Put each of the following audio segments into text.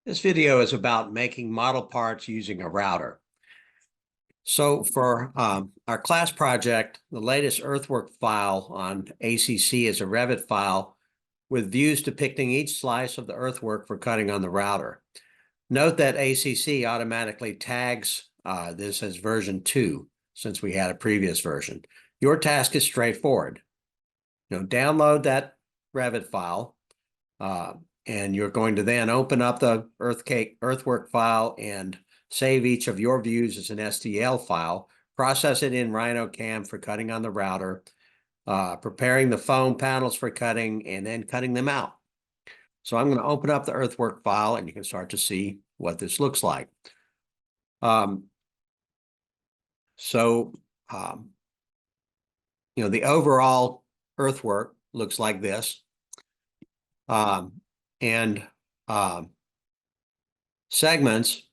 This video is about making model parts using a router. So for our class project, the latest earthwork file on ACC is a Revit file with views depicting each slice of the earthwork for cutting on the router. Note that ACC automatically tags this as version 2, since we had a previous version. Your task is straightforward. Download that Revit file, and you're going to then open up the earthwork file and save each of your views as an STL file, process it in RhinoCam for cutting on the router, preparing the foam panels for cutting, and then cutting them out. So I'm going to open up the earthwork file, and you can start to see what this looks like. The overall earthwork looks like this. Segments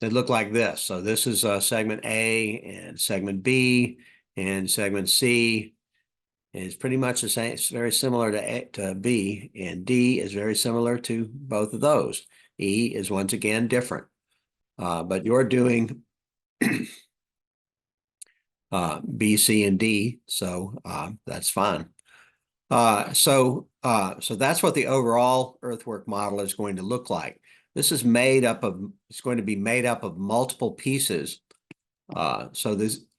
that look like this. So this is segment A and segment B and segment C. It's pretty much the same. It's very similar to B, and D is very similar to both of those. E is once again different, but you're doing B, C, and D, so that's fine. So that's what the overall earthwork model is going to look like. This is it's going to be made up of multiple pieces. So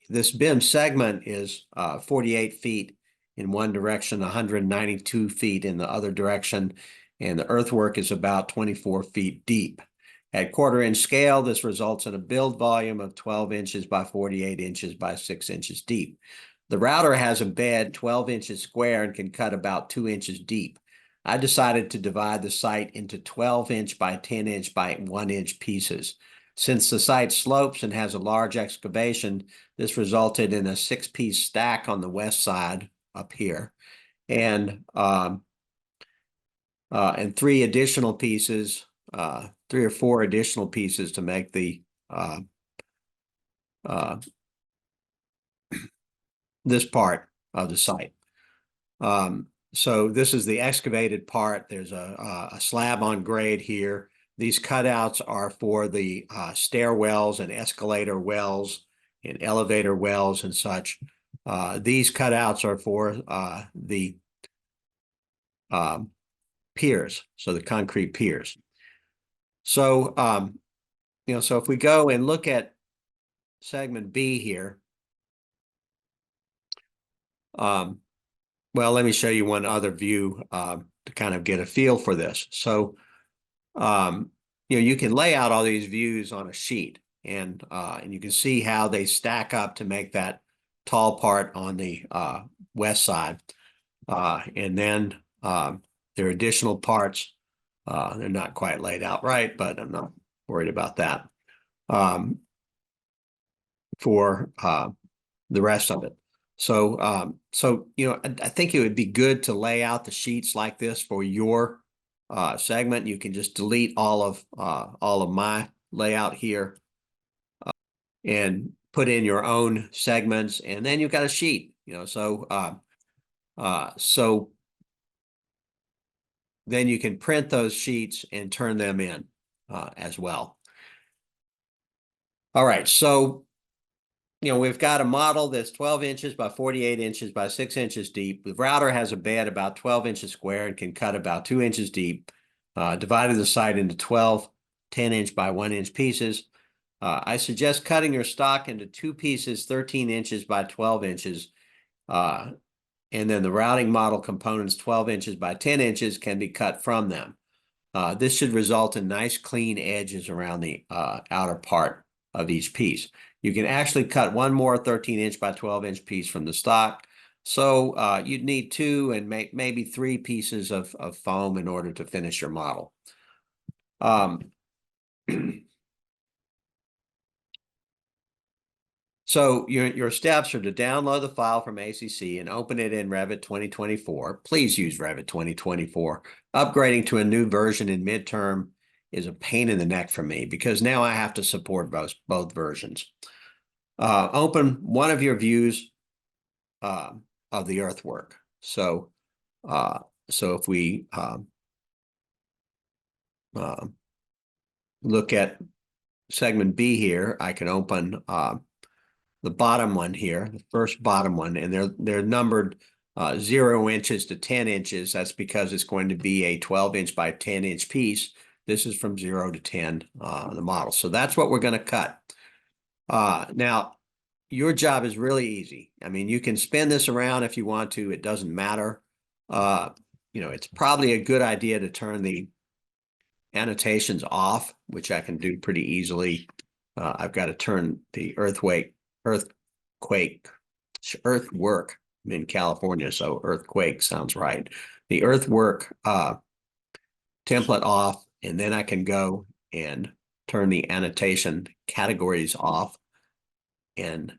this BIM segment is 48 feet in one direction, 192 feet in the other direction, and the earthwork is about 24 feet deep. At quarter-inch scale, this results in a build volume of 12 inches by 48 inches by 6 inches deep. The router has a bed 12 inches square and can cut about 2 inches deep. I decided to divide the site into 12-inch by 10-inch by 1-inch pieces. Since the site slopes and has a large excavation, this resulted in a 6-piece stack on the west side up here, and 3 additional pieces, 3 or 4 additional pieces to make the this part of the site. So this is the excavated part. There's a slab on grade here. These cutouts are for the stairwells and escalator wells and elevator wells and such. These cutouts are for the piers, so the concrete piers. So, so if we go and look at segment B here, well, let me show you one other view to kind of get a feel for this. So, you can lay out all these views on a sheet, and you can see how they stack up to make that tall part on the west side. And then there are additional parts. They're not quite laid out right, but I'm not worried about that for the rest of it. So, I think it would be good to lay out the sheets like this for your segment. You can just delete all of my layout here and put in your own segments, and then you've got a sheet. So then you can print those sheets and turn them in as well. All right, so we've got a model that's 12 inches by 48 inches by 6 inches deep. The router has a bed about 12 inches square and can cut about 2 inches deep. Divided the site into 12 10-inch by 1-inch pieces. I suggest cutting your stock into 2 pieces 13 inches by 12 inches. And then the routing model components 12 inches by 10 inches can be cut from them. This should result in nice clean edges around the outer part of each piece. You can actually cut one more 13-inch by 12-inch piece from the stock. So you'd need 2 and maybe 3 pieces of foam in order to finish your model. So your steps are to download the file from ACC and open it in Revit 2024. Please use Revit 2024. Upgrading to a new version in midterm is a pain in the neck for me because now I have to support both versions. Open one of your views of the earthwork. So if we look at segment B here, I can open the bottom one here, the first bottom one, and they're numbered 0 inches to 10 inches. That's because it's going to be a 12-inch by 10-inch piece. This is from 0 to 10 the model. So that's what we're going to cut. Now, your job is really easy. I mean, you can spin this around if you want to. It doesn't matter. It's probably a good idea to turn the annotations off, which I can do pretty easily. I've got to turn the earthwork. I'm in California, so earthquake sounds right. The earthwork template off, and then I can go and turn the annotation categories off. And,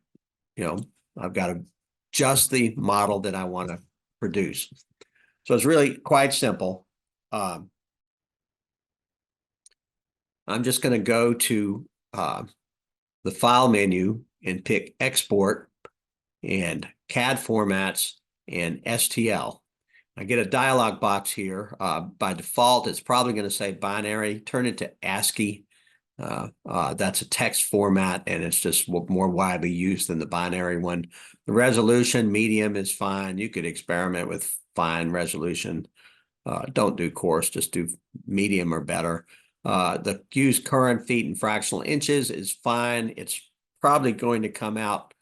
I've got to adjust the model that I want to produce. So it's really quite simple. I'm just going to go to the file menu and pick export and CAD formats and STL. I get a dialog box here. By default, it's probably going to say binary. Turn it to ASCII. That's a text format, and it's just more widely used than the binary one. The resolution, medium is fine. You could experiment with fine resolution. Don't do coarse, just do medium or better. The use current feet and fractional inches is fine. It's probably going to come out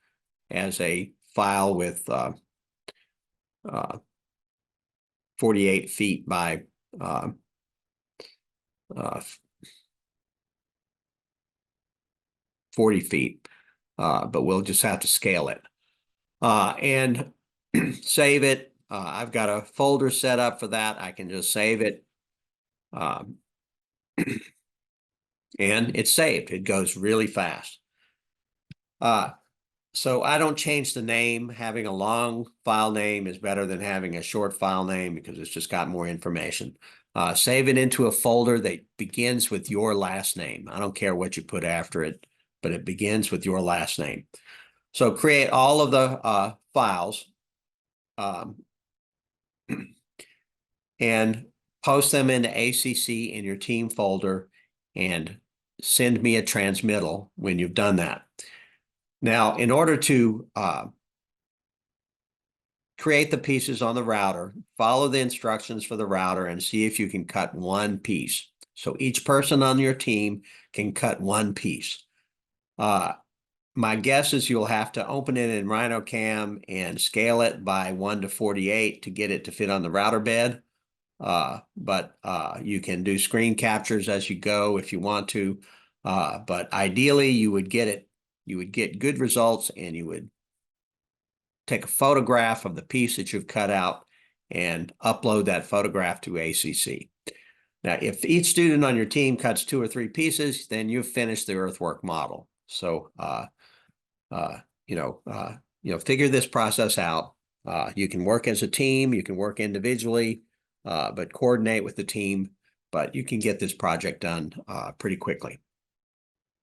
as a file with 48 feet by 40 feet, but we'll just have to scale it and save it. I've got a folder set up for that. I can just save it. And it's saved. It goes really fast. So I don't change the name. Having a long file name is better than having a short file name because it's just got more information. Save it into a folder that begins with your last name. I don't care what you put after it, but it begins with your last name. So create all of the files and post them into ACC in your team folder and send me a transmittal when you've done that. Now, in order to create the pieces on the router, follow the instructions for the router and see if you can cut one piece. So each person on your team can cut one piece. My guess is you'll have to open it in RhinoCam and scale it by 1 to 48 to get it to fit on the router bed. But you can do screen captures as you go if you want to. But ideally, you would get good results, and you would take a photograph of the piece that you've cut out and upload that photograph to ACC. Now, if each student on your team cuts 2 or 3 pieces, then you've finished the earthwork model. So, figure this process out. You can work as a team, you can work individually, but coordinate with the team. But you can get this project done pretty quickly.